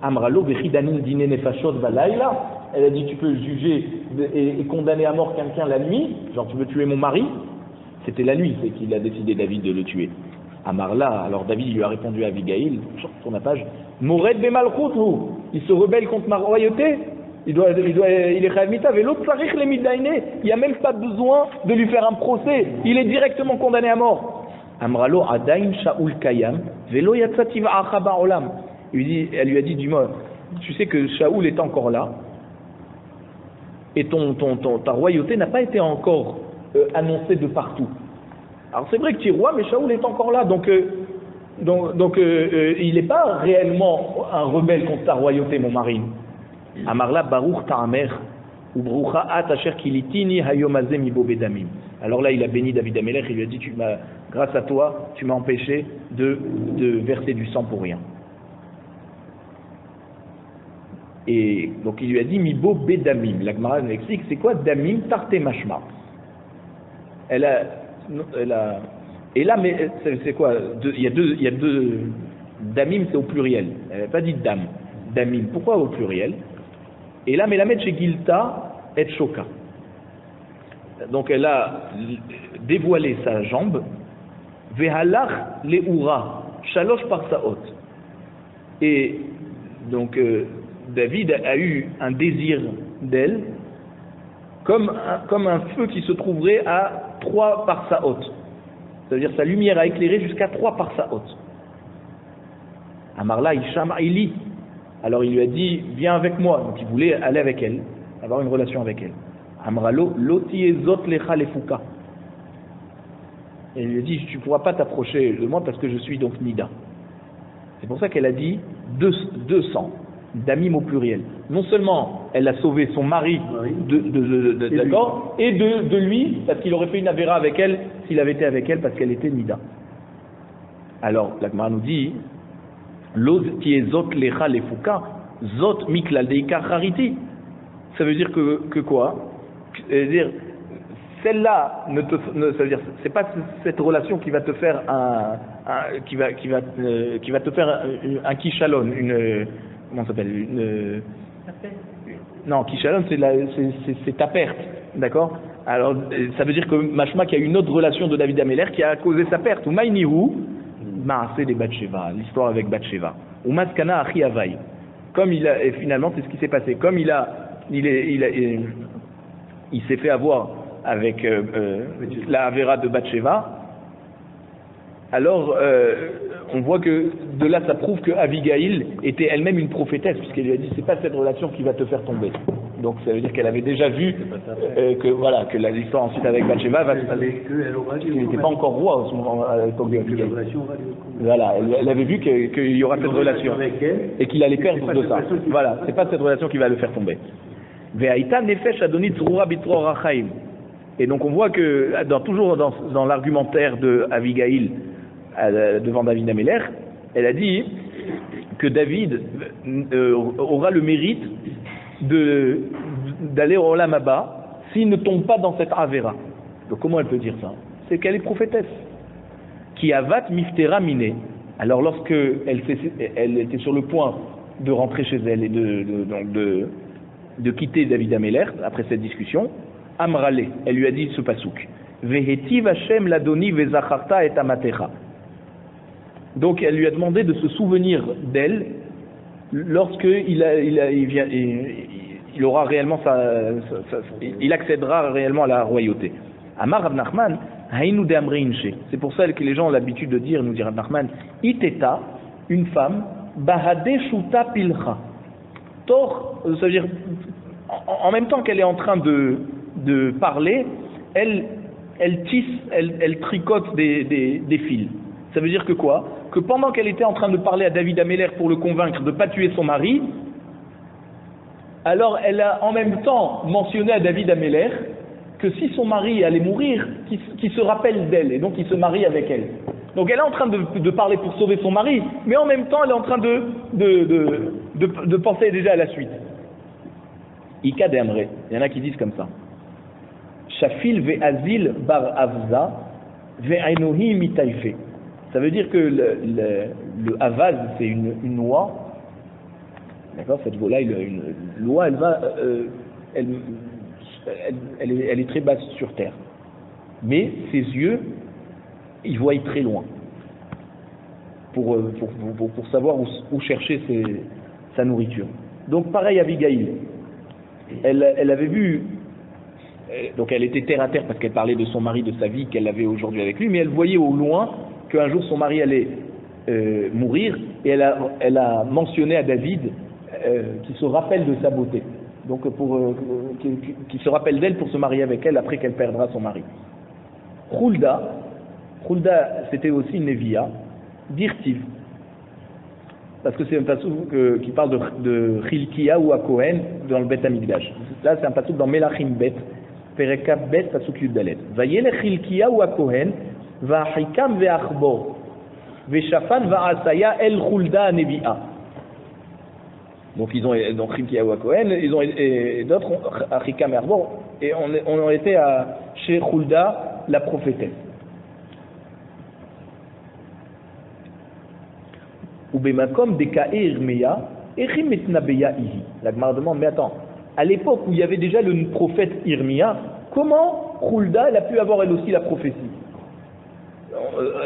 Amralo vechi danin dine nefashot balayla, elle a dit tu peux juger et condamner à mort quelqu'un la nuit, genre tu veux tuer mon mari? C'était la nuit, c'est qu'il a décidé David de le tuer. Amarla, alors David lui a répondu à Abigail, sur la page, Mored bemalchut, il se rebelle contre ma royauté, il est Khavmita, et l'autre Sarich les Midaïné, il n'y a même pas besoin de lui faire un procès, il est directement condamné à mort. Amralo Adain Shaul Kayam, Velo Yatsativa Achaba Olam. Elle lui a dit, dis-moi, tu sais que Shaoul est encore là, et ta royauté n'a pas été encore annoncée de partout. Alors c'est vrai que tu es roi, mais Shaoul est encore là, donc il n'est pas réellement un rebelle contre ta royauté, mon mari. Amarla Baruch Ta'amer, ou Barucha Atasher Kilitini Hayomazé Mibo Bedamim. Alors là, il a béni David Amelech, il lui a dit, grâce à toi, tu m'as empêché de verser du sang pour rien. Et donc il lui a dit Mibo Bedamim. La Gemara nous explique, c'est quoi Damim Tarte Mashma. Et là, mais c'est quoi? Il y a deux. Damim, c'est au pluriel. Elle n'a pas dit dam. Damim. Pourquoi au pluriel? Et là, mais la mettre chez Gilta et Shoka. Donc elle a dévoilé sa jambe. Vehalach leura shalosh parsaot. Et donc David a eu un désir d'elle, comme un feu qui se trouverait à 3 parsaot. C'est-à-dire sa lumière a éclairé jusqu'à 3 parsaot. Amarla Isham Ili. Alors il lui a dit, viens avec moi. Donc il voulait aller avec elle, avoir une relation avec elle. Amralo Lotiezot Lecha Lefuka. Et il lui a dit, tu ne pourras pas t'approcher de moi parce que je suis donc Nida. C'est pour ça qu'elle a dit 200. Damim au pluriel. Non seulement elle a sauvé son mari d'accord, et de lui, parce qu'il aurait fait une avéra avec elle s'il avait été avec elle parce qu'elle était Nida. Alors, la Gemara nous dit, l'od tiezot lecha lefuka, Zot miklal deikar hariti. Ça veut dire que quoi? C'est-à-dire, celle-là, ça veut dire, c'est pas cette relation qui va te faire qui va te faire un kishalon, comment ça s'appelle, non, kishalon, c'est ta perte, d'accord? Alors, ça veut dire que machma qu'il y a une autre relation de David Améler qui a causé sa perte. Ou maïnihu, ma'aseh de Bathsheba, l'histoire avec Bathsheba. Ou maskana achi avai. Comme et finalement, c'est ce qui s'est passé. Comme il s'est fait avoir avec la Avera de Bathsheba, alors on voit que de là ça prouve que Abigail était elle-même une prophétesse, puisqu'elle lui a dit c'est pas cette relation qui va te faire tomber. Donc ça veut dire qu'elle avait déjà vu que l'histoire ensuite avec Bathsheba va se passer. Il n'était pas encore roi à l'époque de Abigail. Voilà, elle avait vu qu'il y aura cette relation et qu'il allait perdre de ça. Voilà, c'est pas cette relation qui va le faire tomber. Et donc on voit que toujours dans l'argumentaire de Abigail devant David Améler, elle a dit que David aura le mérite d'aller au Olam Haba s'il ne tombe pas dans cette Avera. Donc comment elle peut dire ça? C'est qu'elle est prophétesse. Qui avat miftera miné. Alors lorsque elle était sur le point de rentrer chez elle et de quitter David Améler après cette discussion, Amrale, elle lui a dit ce pasouk. Vehetiv Hashem ladoni vezacharta et amatecha. Donc elle lui a demandé de se souvenir d'elle lorsque il aura réellement il accédera réellement à la royauté. Amar Rav Nachman, haïnu de amreinche. C'est pour ça que les gens ont l'habitude de dire, nous dit Rav Nachman, iteta, une femme, bahade shuta pilcha. Tor, ça veut dire, en même temps qu'elle est en train de parler, elle tisse, elle tricote des fils. Ça veut dire que quoi? Que pendant qu'elle était en train de parler à David Améler pour le convaincre de ne pas tuer son mari, alors elle a en même temps mentionné à David Améler que si son mari allait mourir, qu'il se rappelle d'elle, et donc il se marie avec elle. Donc elle est en train de parler pour sauver son mari, mais en même temps elle est en train de penser déjà à la suite. Ika de Amré, il y en a qui disent comme ça. Shafil ve'azil bar avza ve'ainohi mitaife. Ça veut dire que le avaz, c'est une noix. D'accord? Cette volaille, une noix, elle est très basse sur terre. Mais ses yeux, ils voient très loin. Pour savoir où chercher sa nourriture. Donc pareil à Abigail. Elle avait vu, donc elle était terre à terre parce qu'elle parlait de son mari, de sa vie qu'elle avait aujourd'hui avec lui, mais elle voyait au loin qu'un jour son mari allait mourir, et elle a mentionné à David qu'il se rappelle de sa beauté, donc qu'il se rappelle d'elle pour se marier avec elle après qu'elle perdra son mari. Hulda c'était aussi une Nevia, Dirtiv, parce que c'est un passouk qui parle de Chilkia ou à Cohen dans le Bet Hamikdash. Là c'est un passouk dans Melachim Bet, Pereka Bet, passouk Yuddalet. Vayele Chilkia ou à Cohen, Vahikam ve'achbor, ve'shafan va'asaya el Hulda nevi'a. Donc ils ont donc Chilkia ou à Cohen, ils ont et d'autres Achikam et Achbor, et on a été chez Hulda la prophétesse. Ou bemakom dekae Irmeya, echim etnabeya ihi. La Gemara demande, mais attends, à l'époque où il y avait déjà le prophète Irmia, comment Hulda elle a pu avoir elle aussi la prophétie?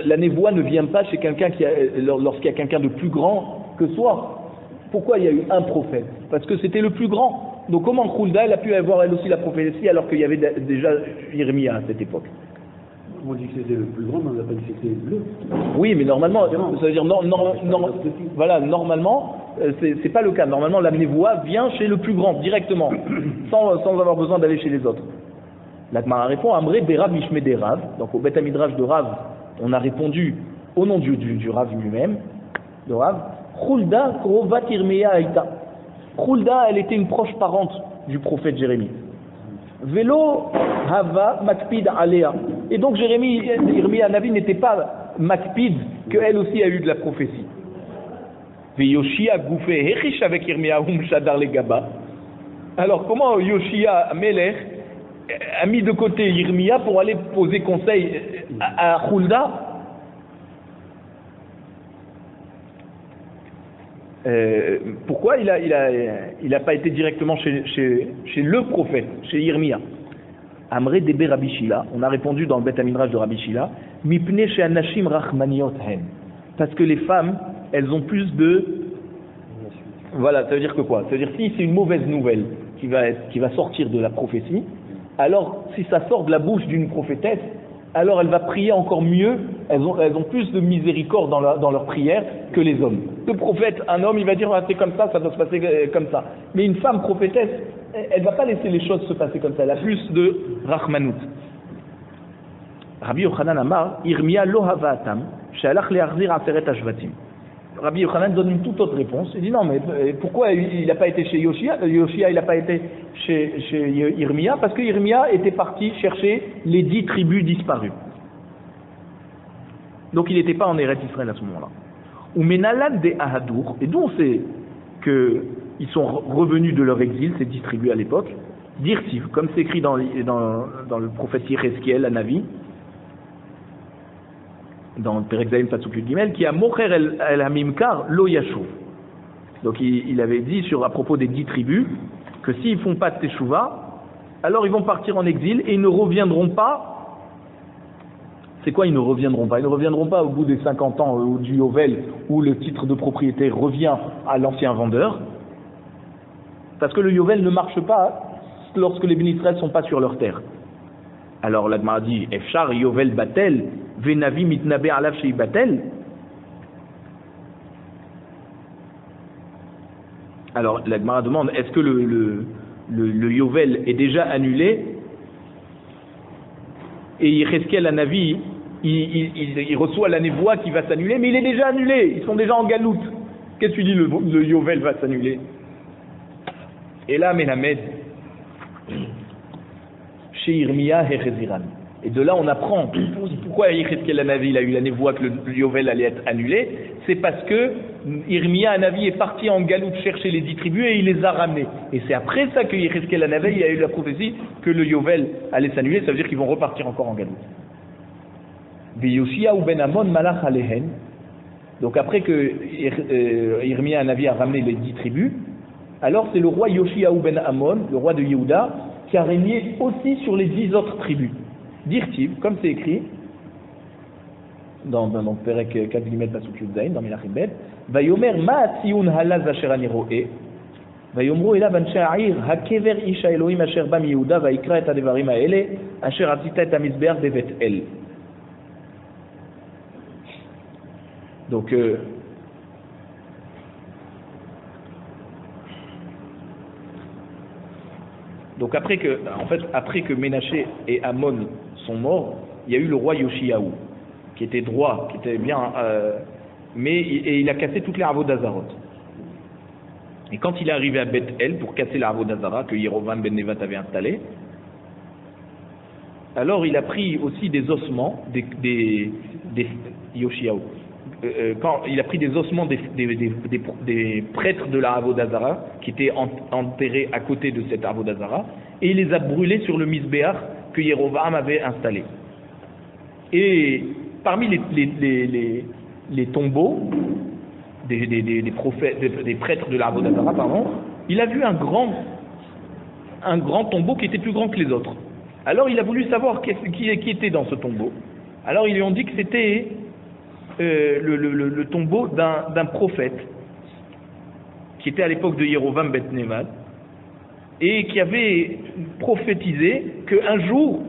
La névoie ne vient pas chez quelqu'un lorsqu'il y a quelqu'un de plus grand que soi. Pourquoi il y a eu un prophète? Parce que c'était le plus grand. Donc comment Hulda elle a pu avoir elle aussi la prophétie alors qu'il y avait déjà Irmia à cette époque? On dit que c'était le plus grand, mais on n'a pas dit que c'était le. Oui, mais normalement, ça veut dire voilà, normalement, c'est pas le cas. Normalement, la névoie vient chez le plus grand directement, sans avoir besoin d'aller chez les autres. La Gemara répond Amré Berav Mishme des Rav. Donc au Bet Midrash de Rav, on a répondu au nom du Rav lui-même, de Rav. Hulda Krovat Irmeya Aïta. Hulda, elle était une proche parente du prophète Jérémie. Vélo Hava Makpid Alea. Et donc Irmia Navi n'était pas Makpid, qu'elle aussi a eu de la prophétie. Yoshia Goufé Hechish avec Yirmiyahu Mshadar le Gaba. Alors comment Yoshia Melech a mis de côté Yirmiya pour aller poser conseil à Hulda? Pourquoi il a pas été directement chez le prophète, chez Yirmiya? Amré Debe Rabbi Shila, on a répondu dans le Bet Aminraj de Rabbi Shila, Mipne chez Anashim Rachmaniot Hen, parce que les femmes, elles ont plus de... Voilà, ça veut dire que quoi? Ça veut dire si c'est une mauvaise nouvelle qui va sortir de la prophétie, alors si ça sort de la bouche d'une prophétesse, alors elle va prier encore mieux, elles ont plus de miséricorde dans leur prière que les hommes. Le prophète, un homme, il va dire c'est comme ça doit se passer comme ça. Mais une femme prophétesse, elle ne va pas laisser les choses se passer comme ça, elle a plus de rachmanout. Rabbi Yochanan Amar, Yirmiya lo havatam, she'alach le'achzir aseret hashvatim. Rabbi Yochanan donne une toute autre réponse. Il dit non, mais pourquoi il n'a pas été chez Yoshia? Yoshia, il n'a pas été chez Yirmiya, parce que Yirmiya était parti chercher les 10 tribus disparues. Donc il n'était pas en Eretz Israël à ce moment-là. Ou Menalan de Ahadour, et d'où on sait qu'ils sont revenus de leur exil, ces 10 tribus à l'époque, d'Irtiv, comme c'est écrit dans le prophète Yechezkiel, la Navi, dans le Perek Zayin Pasuk Yud Gimel, qui a Mocher el Hamimkar lo Yashuv. Donc il avait dit à propos des 10 tribus que s'ils ne font pas de Teshuvah, alors ils vont partir en exil et ils ne reviendront pas. C'est quoi ils ne reviendront pas? Ils ne reviendront pas au bout des 50 ans du Yovel où le titre de propriété revient à l'ancien vendeur. Parce que le Yovel ne marche pas lorsque les Bnei Israël ne sont pas sur leur terre. Alors la Gemara dit Efshar Yovel Batel Venavi mitnabe alav shei batel. Alors la Gemara demande est-ce que le Yovel est déjà annulé et Yechezkiel la Navi il reçoit la névoie qui va s'annuler, mais il est déjà annulé, ils sont déjà en galoute. Qu'est-ce que tu dis le Yovel va s'annuler? Et là Melamed chez Yirmiya Hecheziran. Et de là, on apprend pourquoi Yechezkiel Hanavi il a eu la névoie que le Yovel allait être annulé. C'est parce que Yirmiya Hanavi est parti en galoute chercher les 10 tribus et il les a ramenés. Et c'est après ça que Yechezkiel Hanavi a eu la prophétie que le Yovel allait s'annuler. Ça veut dire qu'ils vont repartir encore en galoute. Yoshia ou Ben Amon malach alehen. Donc après que Yirmiya Hanavi a ramené les 10 tribus, alors c'est le roi Yoshia ou Ben Amon, le roi de Yehuda, qui a régné aussi sur les 10 autres tribus. Dirtiv, comme c'est écrit dans Perek 4 Gimel Pasuk Yud Zayin, dans Melachim Bet, Vayomer ma tziyun halaz asher ani ro'eh, Vayomru elav anshe ha'ir hakever isha Elohim asher ba miYehuda vayikra et hadevarim ha'ele asher atzita et hamizbeach bevet el. Donc après que Ménaché et Amon sont morts, il y a eu le roi Yoshiaou, qui était droit, qui était bien, mais il a cassé toutes les Avodazarot. Et quand il est arrivé à Beth El pour casser la Avodazara que Yerovam ben Nevat avait installé, alors il a pris aussi des ossements des Yoshiaou. Quand il a pris des ossements des prêtres de la Avodazara qui étaient enterrés à côté de cette Avodazara et il les a brûlés sur le Misbéach que Yerovam avait installé. Et parmi les tombeaux des prêtres de la Avodazara, il a vu un grand tombeau qui était plus grand que les autres. Alors il a voulu savoir qui était dans ce tombeau. Alors ils lui ont dit que c'était le tombeau d'un prophète qui était à l'époque de Yerovam ben Nevat et qui avait prophétisé qu'un jour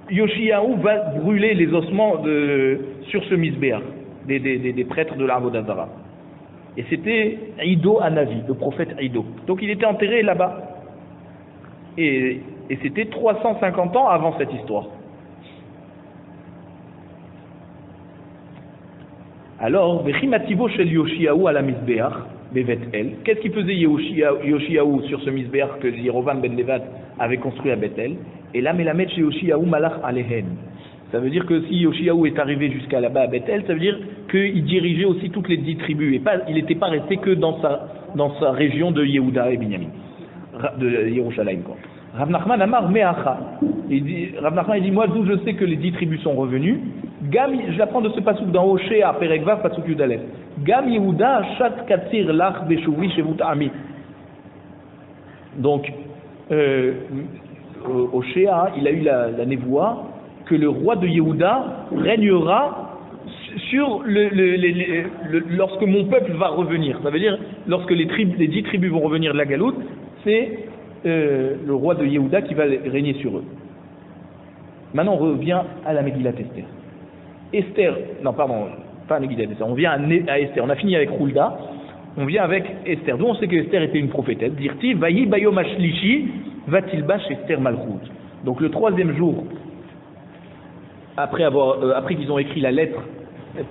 Yoshiaou va brûler les ossements sur ce misbéach des prêtres de l'Avodazara. Et c'était Ido Hanavi, le prophète Ido. Donc il était enterré là-bas. Et c'était 350 ans avant cette histoire. Alors, Vechimativo shel Yoshiaou à la Misbéach, Bevet El. Qu'est-ce qui faisait Yoshiaou sur ce Misbéach que Yerovam ben Nevat avait construit à Bethel? Et là, Melamed chez Yoshiaou malach alehen. Ça veut dire que si Yoshiaou est arrivé jusqu'à là-bas à Bethel, ça veut dire qu'il dirigeait aussi toutes les 10 tribus, et il n'était pas resté que dans sa région de Yehuda et Binyamin, de Yerushalayim, quoi. Rav Nachman Amar Meacha. Rav Nachman il dit, moi d'où je sais que les 10 tribus sont revenues, Gam, je l'apprends de ce passouk dans Hoshea, Perekvav, passouk Yudalef. Gam Yehuda, Shat Katsir, Lach, Beshuvi, Shevut Ami. Donc, Hoshea, il a eu la névoie que le roi de Yehuda régnera sur lorsque mon peuple va revenir. Ça veut dire, lorsque les 10 tribus vont revenir de la Galoute, c'est le roi de Yehuda qui va régner sur eux. Maintenant, on revient à la Megillat Esther. Non, pardon, pas à Megillat Esther. On vient à Esther. On a fini avec Hulda. On vient avec Esther. D'où on sait que Esther était une prophétesse. Dirti, Vayi Bayom Ashlishi, Vatilbash Esther Malchut. Donc le 3e jour, après qu'ils ont écrit la lettre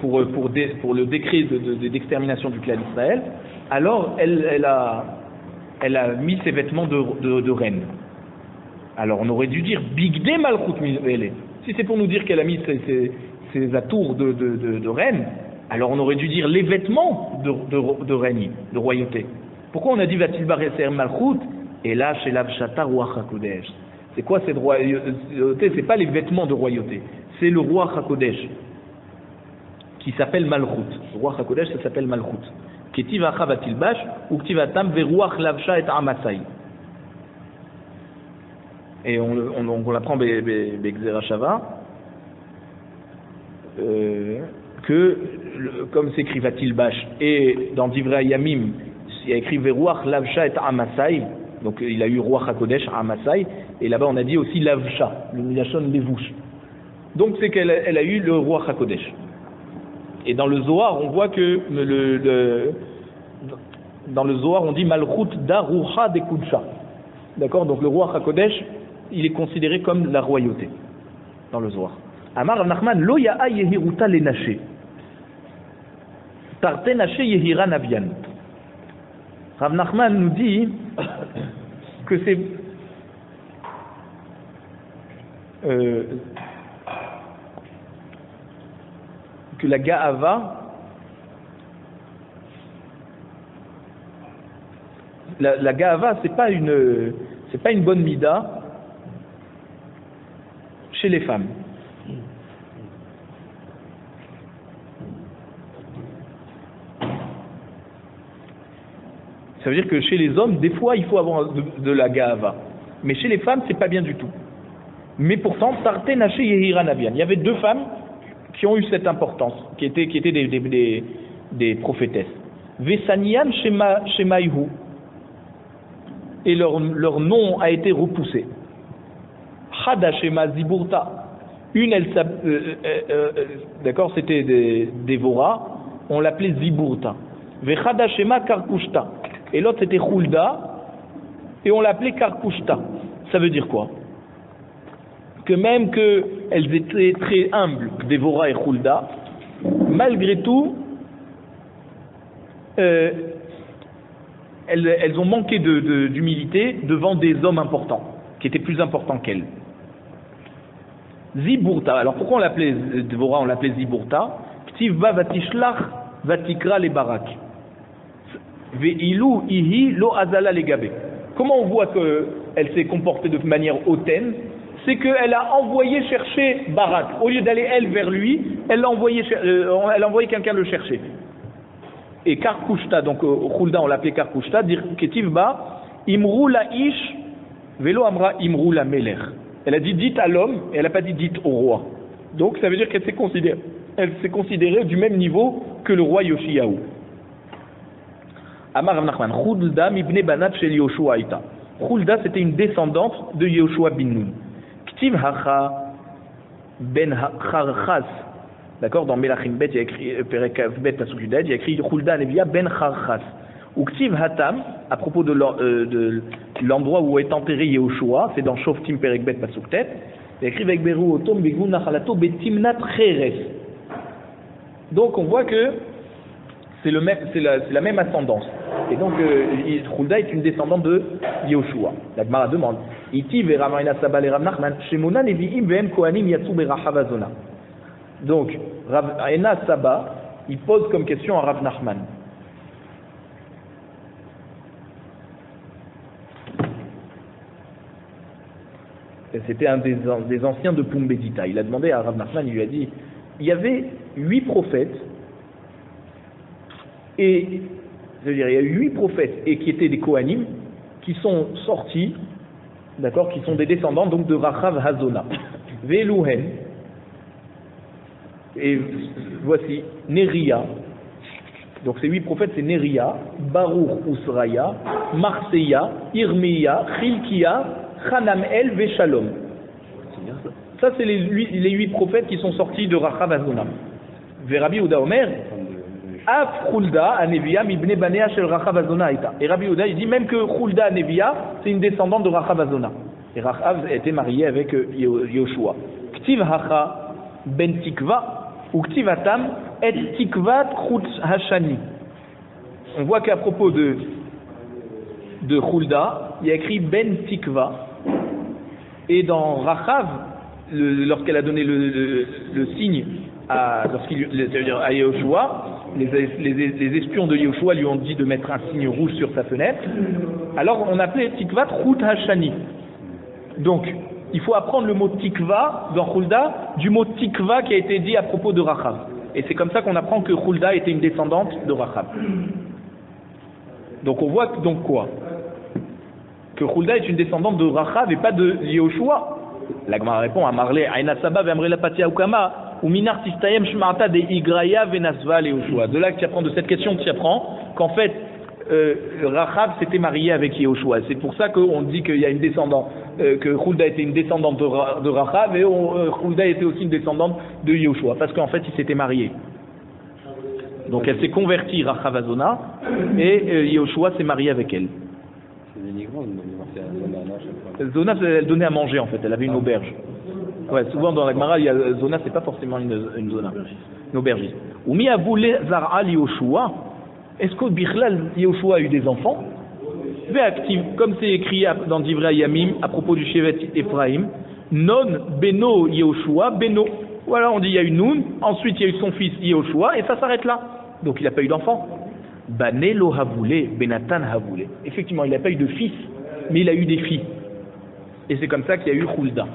pour le décret d'extermination du clan d'Israël, alors elle a mis ses vêtements de reine. Alors on aurait dû dire Bigde Malchut Mizvele. Si c'est pour nous dire qu'elle a mis ses atours de reine, alors on aurait dû dire les vêtements de règne, de royauté. Pourquoi on a dit Vatilbar Esther Malchut et là chez l'Avshata Ruach HaKodesh? C'est quoi cette royauté? C'est pas les vêtements de royauté, c'est le roi HaKodesh qui s'appelle Malchut. Le roi HaKodesh, ça s'appelle Malchut. Ketiv Acha Vatilbash ou Ketiv Atam Veruach Lavsha et Amasai. Et on l'apprend Begzera Shava que comme s'écrit Vatilbash et dans Divrei Yamim il y a écrit Veruach Lavsha et Amasai, donc il a eu roi HaKodesh Amasai, et là-bas on a dit aussi Lavsha, le Milachon Levouche. Donc c'est qu'elle a eu le roi HaKodesh. Et dans le Zohar, on voit que dans le Zohar, on dit Malchut da Rucha de Kudsha. D'accord? Donc le roi HaKodesh, il est considéré comme la royauté dans le Zohar. Amar Rav Nachman lo ya'a yehiruta le naché. Tarte naché yehira navian. Rav Nachman nous dit que c'est que la Ga'ava, la Ga'ava, c'est pas une bonne mida chez les femmes. Ça veut dire que chez les hommes, des fois, il faut avoir de la Ga'ava, mais chez les femmes, c'est pas bien du tout. Mais pourtant, Tarte Naché Yehira Navian, il y avait 2 femmes qui ont eu cette importance, qui étaient des prophétesses. Vesanian Shemaihu, et leur nom a été repoussé. Chada Shema Ziburta, une d'accord, c'était Dévora, on l'appelait Ziburta. Vechada Shema Karkushta, et l'autre c'était Hulda, et on l'appelait Karkushta. Ça veut dire quoi? Que même qu'elles étaient très humbles, Dévora et Hulda, malgré tout, elles ont manqué d'humilité devant des hommes importants, qui étaient plus importants qu'elles. Ziburta, alors pourquoi on l'appelait Dévora, on l'appelait Ziburta? Ktivba vatishlach vatikra les barak. Ve'ilu ihi lo azala legabe. Comment on voit qu'elle s'est comportée de manière hautaine? C'est qu'elle a envoyé chercher Barak. Au lieu d'aller elle vers lui, elle a envoyé quelqu'un le chercher. Et Karkushta, donc Hulda on l'appelait Karkushta, dire Ketivba, Imru la ish, velo amra Imru la meler. Elle a dit dites à l'homme, et elle n'a pas dit dites au roi. Donc ça veut dire qu'elle s'est considérée du même niveau que le roi Yoshiaou. Amar Rav Nachman, Hulda mibne banat shel Yoshua ita. Hulda c'était une descendante de Yoshua bin Nun. Ktiv hacha ben charchas. D'accord, dans Melachim Bet, il y a écrit Perek Bet Pasuk Yudad, il y a écrit Hulda Nevia ben charchas. Ou Ktiv hatam, à propos de l'endroit où est enterré Yehoshua, c'est dans Shoftim Perek Bet Pasuk Tet, il y a écrit Vekberu otom begun nachalato betimnat cheres. Donc on voit que c'est la même ascendance. Et donc, Hulda est une descendante de Yehoshua. La Gemara demande, Iti ve'Rav Saba le Rav Nachman, Shemona nevi'im ve'em kohanim yatsu berachav hazona. Donc, Rav Saba, il pose comme question à Rav Nachman. C'était un des anciens de Pumbedita. Il a demandé à Rav Nachman, il lui a dit, il y avait 8 prophètes, et c'est-à-dire il y a eu 8 prophètes et qui étaient des Kohanim, qui sont sortis, d'accord, qui sont des descendants donc de Rachav Hazona. Ve'eluhen, et voici Neria. Donc ces 8 prophètes, c'est Neria, Baruch Usraya, Marseya, Irmiya, Chilkiya, Hanamel Veshalom. Ça, c'est les 8 prophètes qui sont sortis de Rachav Hazona. Rabbi Yehuda Omer, Af Hulda Anevia Mibne Banea Shel Rachav Hazona Ita. Et Rabbi Yehuda, il dit même que Hulda Anevia, c'est une descendante de Rachav Hazona. Et Rachav était marié avec Yoshua. Ktiv Hacha Ben Tikva, ou Ktivatam et Tikvat Chutz Hashani. On voit qu'à propos de Hulda, il y a écrit Ben Tikva. Et dans Rachav, lorsqu'elle a donné le signe à Yehoshua, les espions de Yehoshua lui ont dit de mettre un signe rouge sur sa fenêtre. Alors on appelait Tikvat Chut Hashani. Donc il faut apprendre le mot Tikva dans Hulda du mot Tikva qui a été dit à propos de Rachav. Et c'est comme ça qu'on apprend que Hulda était une descendante de Rachav. Donc on voit donc quoi? Que Hulda est une descendante de Rachav et pas de Yehoshua. La Gemara répond à Marley, Aïna Saba ve'amre la patia ukama, ou minar tistayem shmarta de Igraya ve'nasva Yehoshua. De là que tu apprends, de cette question que tu apprends, qu'en fait, Rachav s'était marié avec Yehoshua. C'est pour ça qu'on dit qu'il y a une descendante, que Hulda était une descendante de Rachav et Hulda était aussi une descendante de Yehoshua. Parce qu'en fait, ils s'étaient mariés. Donc elle s'est convertie, Rachav Hazona, et Yehoshua s'est marié avec elle. Zona, elle donnait à manger en fait, elle avait une auberge. Ouais, souvent dans la Gemara, il y a Zona, c'est pas forcément une zona, une aubergiste. Ou mi avoulé Zar'a Yehoshua, est-ce que Bichlal Yehoshua a eu des enfants? Véactive, comme c'est écrit dans Divrei Yamim à propos du Shevet Ephraim, non Beno Yehoshua, Beno. Voilà, on dit il y a eu Nun, ensuite il y a eu son fils Yehoshua, et ça s'arrête là. Donc il n'a pas eu d'enfant. Banelo Havoulé, Benatan Havoulé. Effectivement, il n'a pas eu de fils, mais il a eu des filles. Et c'est comme ça qu'il y a eu Hulda.